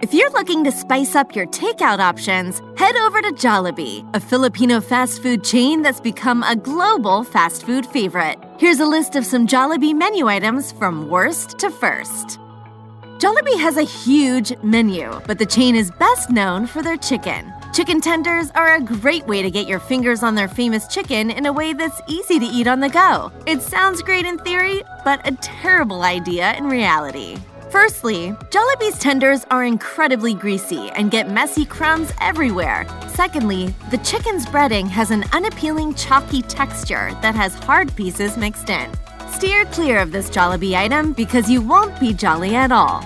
If you're looking to spice up your takeout options, head over to Jollibee, a Filipino fast food chain that's become a global fast food favorite. Here's a list of some Jollibee menu items from worst to first. Jollibee has a huge menu, but the chain is best known for their chicken. Chicken tenders are a great way to get your fingers on their famous chicken in a way that's easy to eat on the go. It sounds great in theory, but a terrible idea in reality. Firstly, Jollibee's tenders are incredibly greasy and get messy crumbs everywhere. Secondly, the chicken's breading has an unappealing chalky texture that has hard pieces mixed in. Steer clear of this Jollibee item because you won't be jolly at all.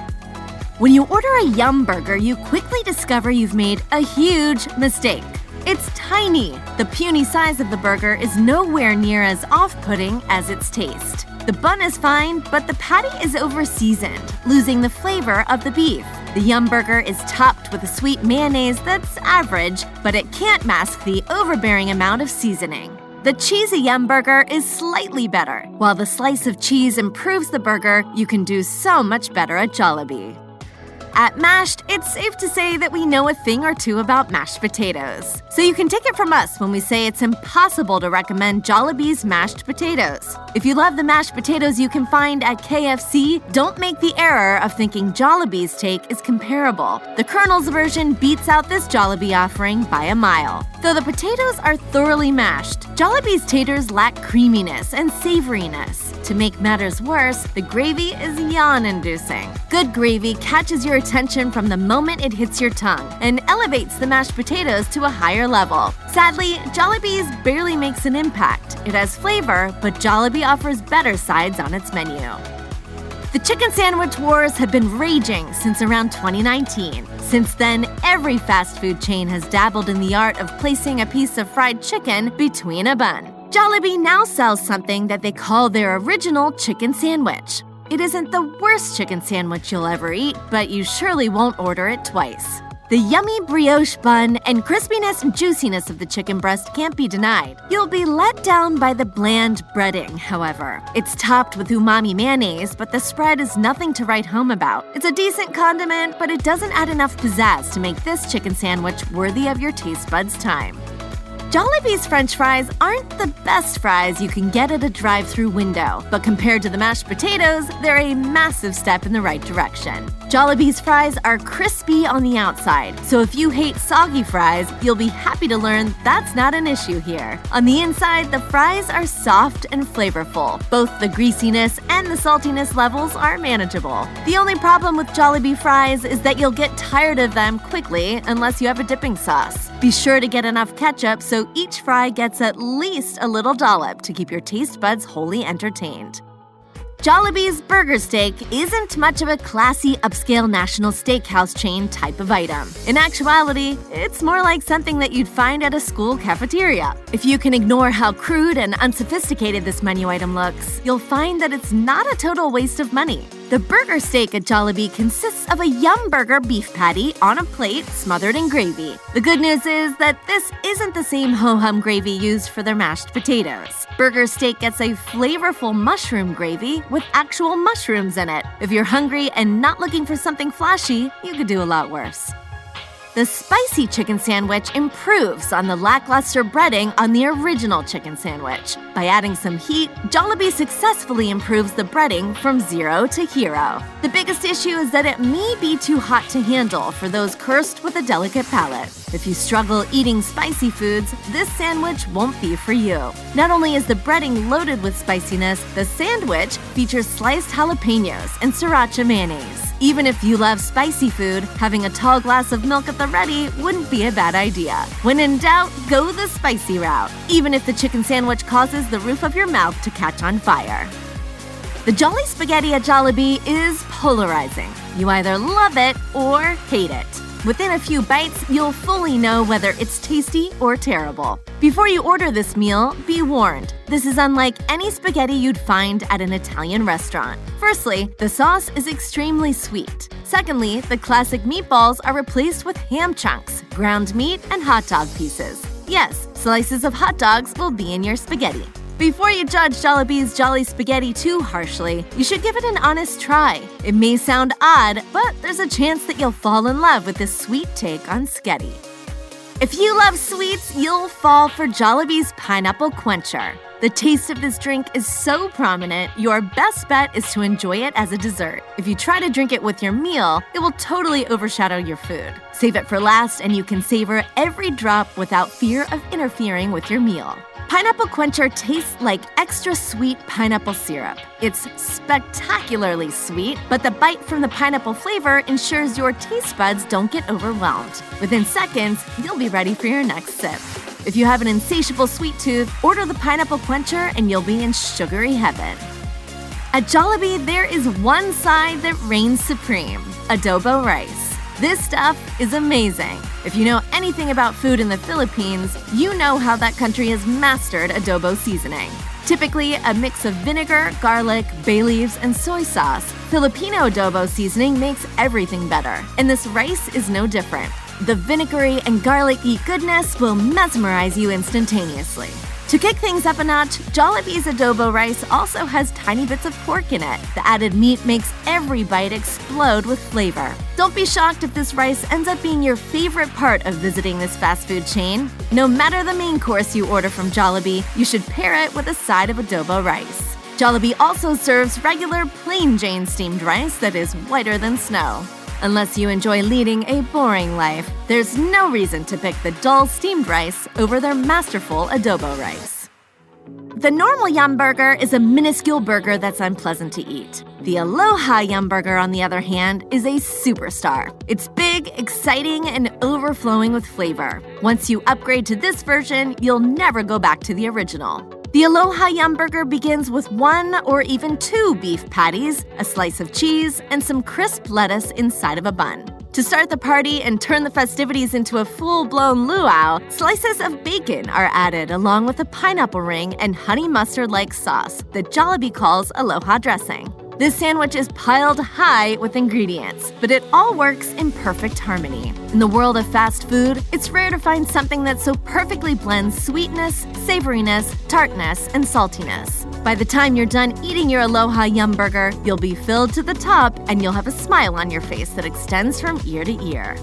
When you order a Yumburger, you quickly discover you've made a huge mistake. It's tiny. The puny size of the burger is nowhere near as off-putting as its taste. The bun is fine, but the patty is over-seasoned, losing the flavor of the beef. The Yumburger is topped with a sweet mayonnaise that's average, but it can't mask the overbearing amount of seasoning. The cheesy Yumburger is slightly better. While the slice of cheese improves the burger, you can do so much better at Jollibee. At Mashed, it's safe to say that we know a thing or two about mashed potatoes. So you can take it from us when we say it's impossible to recommend Jollibee's mashed potatoes. If you love the mashed potatoes you can find at KFC, don't make the error of thinking Jollibee's take is comparable. The Colonel's version beats out this Jollibee offering by a mile. Though the potatoes are thoroughly mashed, Jollibee's taters lack creaminess and savoriness. To make matters worse, the gravy is yawn-inducing. Good gravy catches your attention from the moment it hits your tongue and elevates the mashed potatoes to a higher level. Sadly, Jollibee's barely makes an impact. It has flavor, but Jollibee offers better sides on its menu. The chicken sandwich wars have been raging since around 2019. Since then, every fast food chain has dabbled in the art of placing a piece of fried chicken between a bun. Jollibee now sells something that they call their original chicken sandwich. It isn't the worst chicken sandwich you'll ever eat, but you surely won't order it twice. The yummy brioche bun and crispiness and juiciness of the chicken breast can't be denied. You'll be let down by the bland breading, however. It's topped with umami mayonnaise, but the spread is nothing to write home about. It's a decent condiment, but it doesn't add enough pizzazz to make this chicken sandwich worthy of your taste buds' time. Jollibee's French fries aren't the best fries you can get at a drive-thru window, but compared to the mashed potatoes, they're a massive step in the right direction. Jollibee's fries are crispy on the outside, so if you hate soggy fries, you'll be happy to learn that's not an issue here. On the inside, the fries are soft and flavorful. Both the greasiness and the saltiness levels are manageable. The only problem with Jollibee fries is that you'll get tired of them quickly unless you have a dipping sauce. Be sure to get enough ketchup so each fry gets at least a little dollop to keep your taste buds wholly entertained. Jollibee's burger steak isn't much of a classy upscale national steakhouse chain type of item. In actuality, it's more like something that you'd find at a school cafeteria. If you can ignore how crude and unsophisticated this menu item looks, you'll find that it's not a total waste of money. The burger steak at Jollibee consists of a Yumburger beef patty on a plate smothered in gravy. The good news is that this isn't the same ho-hum gravy used for their mashed potatoes. Burger steak gets a flavorful mushroom gravy with actual mushrooms in it. If you're hungry and not looking for something flashy, you could do a lot worse. The spicy chicken sandwich improves on the lackluster breading on the original chicken sandwich. By adding some heat, Jollibee successfully improves the breading from 0 to hero. The biggest issue is that it may be too hot to handle for those cursed with a delicate palate. If you struggle eating spicy foods, this sandwich won't be for you. Not only is the breading loaded with spiciness, the sandwich features sliced jalapenos and sriracha mayonnaise. Even if you love spicy food, having a tall glass of milk at the ready wouldn't be a bad idea. When in doubt, go the spicy route, even if the chicken sandwich causes the roof of your mouth to catch on fire. The Jolly Spaghetti at Jollibee is polarizing. You either love it or hate it. Within a few bites, you'll fully know whether it's tasty or terrible. Before you order this meal, be warned. This is unlike any spaghetti you'd find at an Italian restaurant. Firstly, the sauce is extremely sweet. Secondly, the classic meatballs are replaced with ham chunks, ground meat, and hot dog pieces. Yes, slices of hot dogs will be in your spaghetti. Before you judge Jollibee's Jolly Spaghetti too harshly, you should give it an honest try. It may sound odd, but there's a chance that you'll fall in love with this sweet take on sketty. If you love sweets, you'll fall for Jollibee's Pineapple Quencher. The taste of this drink is so prominent, your best bet is to enjoy it as a dessert. If you try to drink it with your meal, it will totally overshadow your food. Save it for last and you can savor every drop without fear of interfering with your meal. Pineapple Quencher tastes like extra sweet pineapple syrup. It's spectacularly sweet, but the bite from the pineapple flavor ensures your taste buds don't get overwhelmed. Within seconds, you'll be ready for your next sip. If you have an insatiable sweet tooth, order the Pineapple Quencher and you'll be in sugary heaven. At Jollibee, there is one side that reigns supreme: adobo rice. This stuff is amazing. If you know anything about food in the Philippines, you know how that country has mastered adobo seasoning. Typically a mix of vinegar, garlic, bay leaves, and soy sauce, Filipino adobo seasoning makes everything better, and this rice is no different. The vinegary and garlicky goodness will mesmerize you instantaneously. To kick things up a notch, Jollibee's adobo rice also has tiny bits of pork in it. The added meat makes every bite explode with flavor. Don't be shocked if this rice ends up being your favorite part of visiting this fast food chain. No matter the main course you order from Jollibee, you should pair it with a side of adobo rice. Jollibee also serves regular plain Jane steamed rice that is whiter than snow. Unless you enjoy leading a boring life, there's no reason to pick the dull steamed rice over their masterful adobo rice. The normal Yumburger is a minuscule burger that's unpleasant to eat. The Aloha Yumburger, on the other hand, is a superstar. It's big, exciting, and overflowing with flavor. Once you upgrade to this version, you'll never go back to the original. The Aloha Yumburger begins with 1 or even 2 beef patties, a slice of cheese, and some crisp lettuce inside of a bun. To start the party and turn the festivities into a full-blown luau, slices of bacon are added along with a pineapple ring and honey mustard-like sauce that Jollibee calls Aloha dressing. This sandwich is piled high with ingredients, but it all works in perfect harmony. In the world of fast food, it's rare to find something that so perfectly blends sweetness, savoriness, tartness, and saltiness. By the time you're done eating your Aloha Yumburger, you'll be filled to the top and you'll have a smile on your face that extends from ear to ear.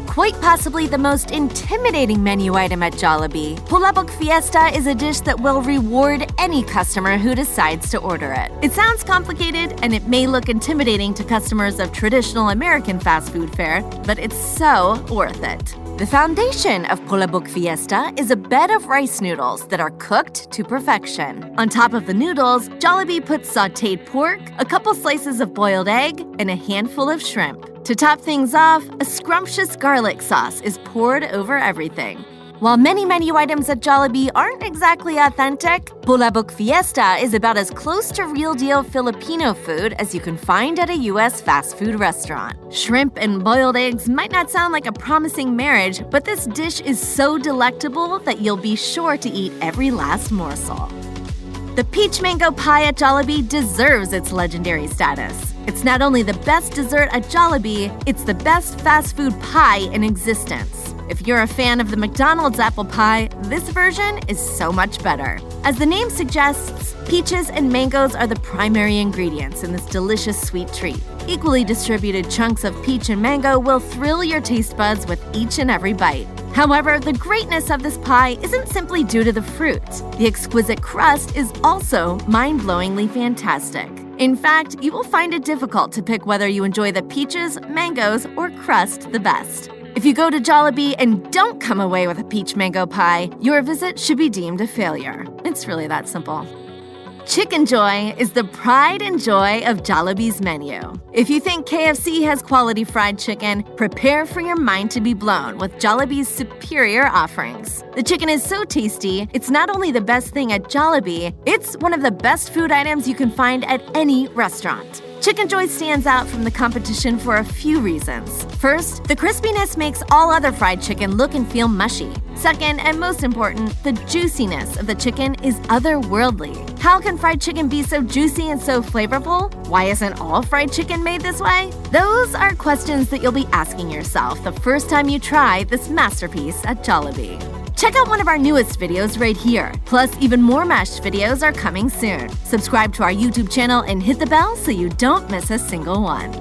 Quite possibly the most intimidating menu item at Jollibee, Palabok Fiesta is a dish that will reward any customer who decides to order it. It sounds complicated and it may look intimidating to customers of traditional American fast food fare, but it's so worth it. The foundation of Palabok Fiesta is a bed of rice noodles that are cooked to perfection. On top of the noodles, Jollibee puts sautéed pork, a couple slices of boiled egg, and a handful of shrimp. To top things off, a scrumptious garlic sauce is poured over everything. While many menu items at Jollibee aren't exactly authentic, Palabok Fiesta is about as close to real-deal Filipino food as you can find at a U.S. fast food restaurant. Shrimp and boiled eggs might not sound like a promising marriage, but this dish is so delectable that you'll be sure to eat every last morsel. The peach mango pie at Jollibee deserves its legendary status. It's not only the best dessert at Jollibee, it's the best fast food pie in existence. If you're a fan of the McDonald's apple pie, this version is so much better. As the name suggests, peaches and mangoes are the primary ingredients in this delicious sweet treat. Equally distributed chunks of peach and mango will thrill your taste buds with each and every bite. However, the greatness of this pie isn't simply due to the fruit. The exquisite crust is also mind-blowingly fantastic. In fact, you will find it difficult to pick whether you enjoy the peaches, mangoes, or crust the best. If you go to Jollibee and don't come away with a peach mango pie, your visit should be deemed a failure. It's really that simple. Chickenjoy is the pride and joy of Jollibee's menu. If you think KFC has quality fried chicken, prepare for your mind to be blown with Jollibee's superior offerings. The chicken is so tasty, it's not only the best thing at Jollibee, it's one of the best food items you can find at any restaurant. Chickenjoy stands out from the competition for a few reasons. First, the crispiness makes all other fried chicken look and feel mushy. Second, and most important, the juiciness of the chicken is otherworldly. How can fried chicken be so juicy and so flavorful? Why isn't all fried chicken made this way? Those are questions that you'll be asking yourself the first time you try this masterpiece at Jollibee. Check out one of our newest videos right here. Plus, even more mashed videos are coming soon. Subscribe to our YouTube channel and hit the bell so you don't miss a single one.